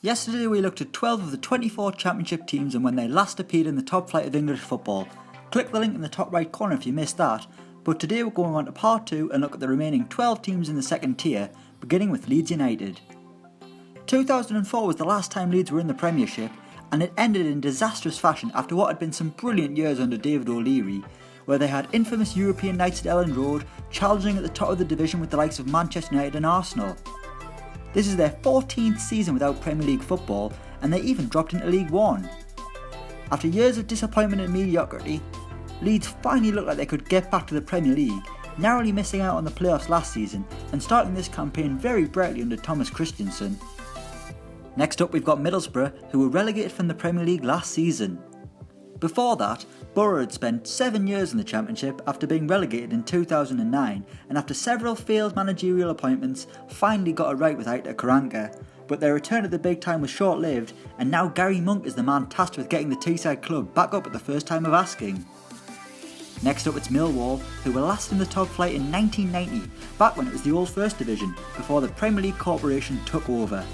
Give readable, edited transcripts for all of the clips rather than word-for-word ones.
Yesterday we looked at 12 of the 24 Championship teams and when they last appeared in the top flight of English football. Click the link in the top right corner if you missed that, but today we're going on to part 2 and look at the remaining 12 teams in the second tier, beginning with Leeds United. 2004 was the last time Leeds were in the Premiership, and it ended in disastrous fashion after what had been some brilliant years under David O'Leary, where they had infamous European nights at Elland Road, challenging at the top of the division with the likes of Manchester United and Arsenal. This is their 14th season without Premier League football, and they even dropped into League One. After years of disappointment and mediocrity, Leeds finally looked like they could get back to the Premier League, narrowly missing out on the playoffs last season and starting this campaign very brightly under Thomas Christiansen. Next up we've got Middlesbrough, who were relegated from the Premier League last season. Before that, Borough had spent 7 years in the Championship after being relegated in 2009, and after several failed managerial appointments finally got it right with Aitor Karanka, but their return at the big time was short-lived, and now Gary Monk is the man tasked with getting the Teesside club back up at the first time of asking. Next up it's Millwall, who were last in the top flight in 1990, back when it was the old First Division, before the Premier League Corporation took over.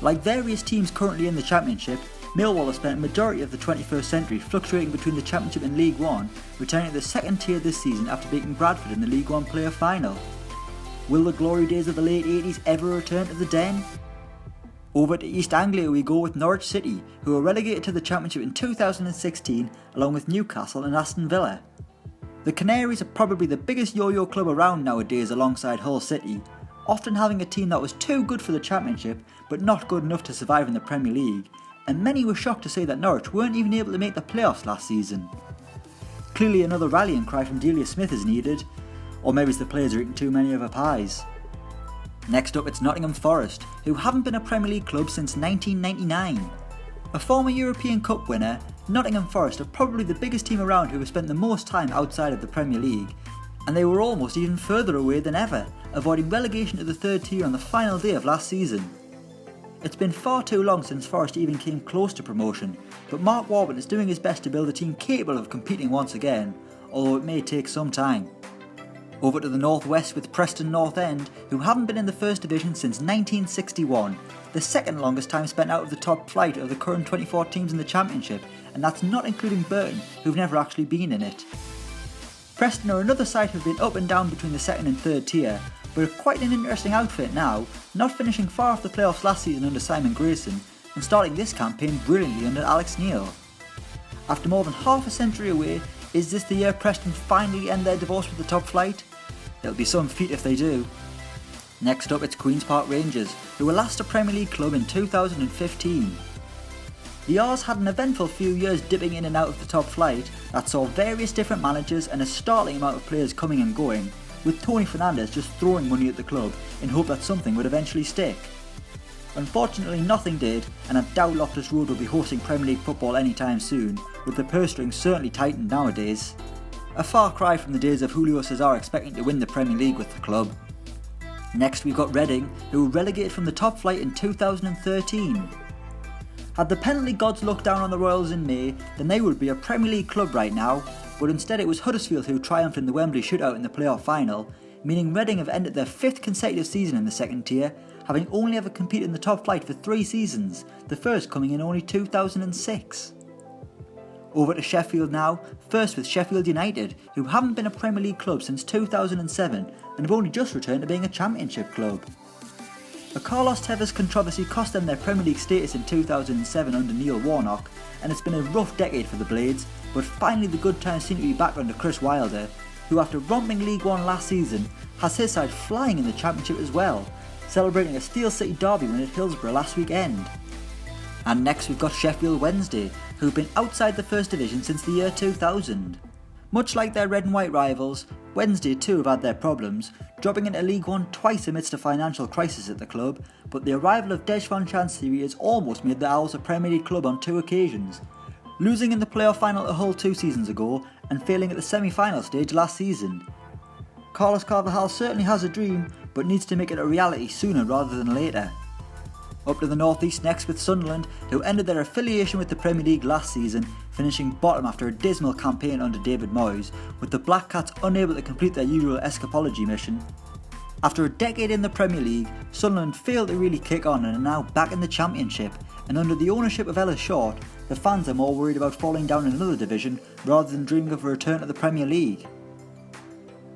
Like various teams currently in the Championship, Millwall have spent a majority of the 21st century fluctuating between the Championship and League One, returning to the second tier this season after beating Bradford in the League One player final. Will the glory days of the late 80s ever return to the Den? Over to East Anglia we go with Norwich City, who were relegated to the Championship in 2016 along with Newcastle and Aston Villa. The Canaries are probably the biggest yo-yo club around nowadays alongside Hull City, often having a team that was too good for the Championship but not good enough to survive in the Premier League, and many were shocked to see that Norwich weren't even able to make the playoffs last season. Clearly another rallying cry from Delia Smith is needed, or maybe it's the players are eating too many of her pies. Next up it's Nottingham Forest, who haven't been a Premier League club since 1999. A former European Cup winner, Nottingham Forest are probably the biggest team around who have spent the most time outside of the Premier League, and they were almost even further away than ever, avoiding relegation to the third tier on the final day of last season. It's been far too long since Forest even came close to promotion, but Mark Warburton is doing his best to build a team capable of competing once again, although it may take some time. Over to the northwest with Preston North End, who haven't been in the First Division since 1961, the second longest time spent out of the top flight of the current 24 teams in the Championship, and that's not including Burton, who've never actually been in it. Preston are another side who've been up and down between the second and third tier, but are quite an interesting outfit now, not finishing far off the playoffs last season under Simon Grayson, and starting this campaign brilliantly under Alex Neil. After more than half a century away, is this the year Preston finally end their divorce with the top flight? It'll be some feat if they do. Next up it's Queen's Park Rangers, who were last a Premier League club in 2015. The R's had an eventful few years dipping in and out of the top flight that saw various different managers and a startling amount of players coming and going, with Tony Fernandes just throwing money at the club in hope that something would eventually stick. Unfortunately nothing did, and I doubt Loftus Road will be hosting Premier League football anytime soon, with the purse strings certainly tightened nowadays. A far cry from the days of Julio Cesar expecting to win the Premier League with the club. Next we've got Reading, who were relegated from the top flight in 2013. Had the penalty gods looked down on the Royals in May, then they would be a Premier League club right now, but instead it was Huddersfield who triumphed in the Wembley shootout in the playoff final, meaning Reading have ended their 5th consecutive season in the second tier, having only ever competed in the top flight for 3 seasons, the first coming in only 2006. Over to Sheffield now, first with Sheffield United, who haven't been a Premier League club since 2007 and have only just returned to being a Championship club. A Carlos Tevez controversy cost them their Premier League status in 2007 under Neil Warnock, and it's been a rough decade for the Blades, but finally the good times seem to be back under Chris Wilder, who after romping League One last season has his side flying in the Championship as well, celebrating a Steel City derby win at Hillsborough last weekend. And next we've got Sheffield Wednesday, who've been outside the First Division since the year 2000. Much like their red and white rivals, Wednesday too have had their problems, dropping into League One twice amidst a financial crisis at the club, but the arrival of Dej van Chancery has almost made the Owls a Premier League club on 2 occasions, losing in the playoff final to Hull 2 seasons ago and failing at the semi-final stage last season. Carlos Carvajal certainly has a dream, but needs to make it a reality sooner rather than later. Up to the northeast next with Sunderland, who ended their affiliation with the Premier League last season, finishing bottom after a dismal campaign under David Moyes, with the Black Cats unable to complete their usual escapology mission. After a decade in the Premier League, Sunderland failed to really kick on and are now back in the Championship, and under the ownership of Ellis Short, the fans are more worried about falling down in another division rather than dreaming of a return to the Premier League.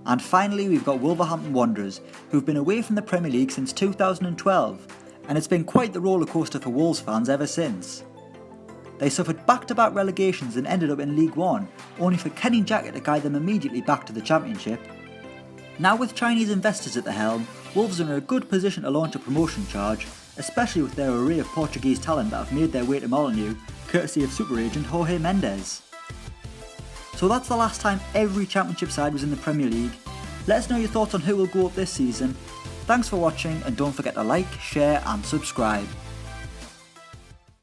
And finally, we've got Wolverhampton Wanderers, who've been away from the Premier League since 2012, and it's been quite the rollercoaster for Wolves fans ever since. They suffered back-to-back relegations and ended up in League One, only for Kenny Jackett to guide them immediately back to the Championship. Now with Chinese investors at the helm, Wolves are in a good position to launch a promotion charge, especially with their array of Portuguese talent that have made their way to Molineux, courtesy of super agent Jorge Mendes. So that's the last time every Championship side was in the Premier League. Let us know your thoughts on who will go up this season. Thanks for watching, and don't forget to like, share and subscribe.